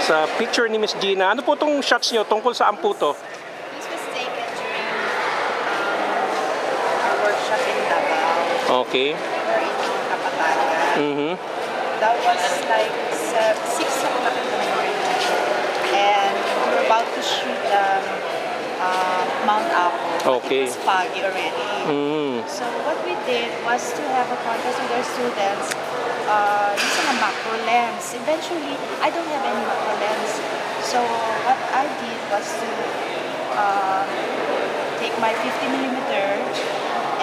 Sa picture ni Miss Gina. Ano po itong shots nyo? Tungkol saan po to? This was taken during our workshop in Davao. Okay. Or in Kapatagan. That was like 6 o'clock in the morning. And we were about to shoot Mount Apo. Okay. It was foggy already. So what we did was to have a contest with our students using a macro lens. Eventually, I don't have any macro lens. So what I did was to take my 50mm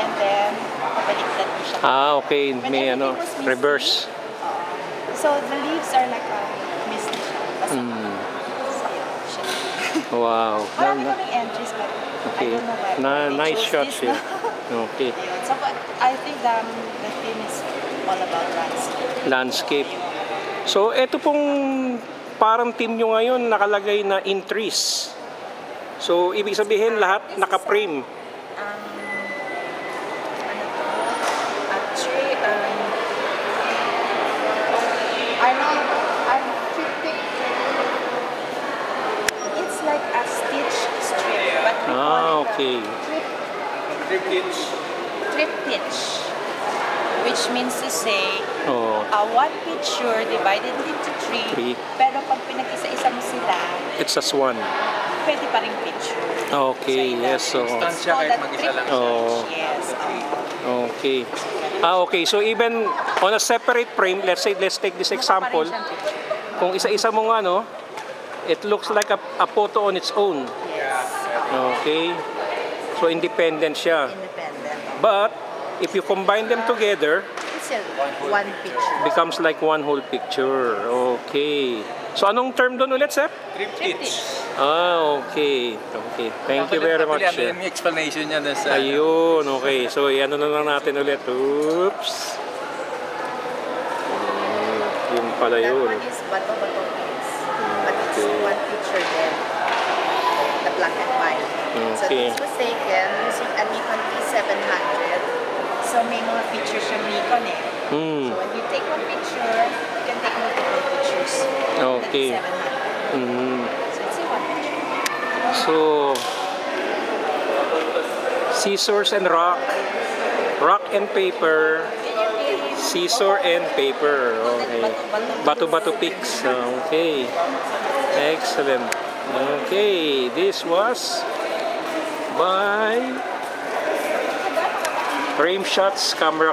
and then pabaliktad ko siya. Okay. May ano, reverse. So the leaves are like a misty siya. Wow. Marami kaming entries but I don't know why. Nice shots here. Okay. So I think the theme is all about landscape. So ito pong parang team nyo ngayon nakalagay na in trees. So ibig sabihin lahat naka-frame. It's like a stitch strip, but we call it okay. Triptych, which means to say one picture divided into three. Pero pag pinag-isa-isa mo sila, it's as one. Pwede pa ring picture. Okay, yes. So yes. Okay. Okay. So even on a separate frame, let's take this example. Kung isa-isa mo nga, no, it looks like a photo on its own. Yes. Okay. So independent siya. Independent. But if you combine them together, it's one picture. Becomes like one whole picture. Okay. So anong term doon ulit, Sep? Triptych. Okay. Okay. Thank you very much. Yan yung explanation niya na sa... Ayun. Okay. So ano na lang natin ulit. Oops. Yung pala yun. That one is bato-bato piece. But it's one picture then. The black and white. So this was taken using a Nikon D700. So may mga pictures yung Nikon eh. So when you take one picture, you can take multiple pictures. Okay. So it's in one picture. So scissors and rock. Rock and paper. Scissor and paper. Okay. Bato-bato pics. Okay. Excellent. Okay. This was by Frame Shots Camera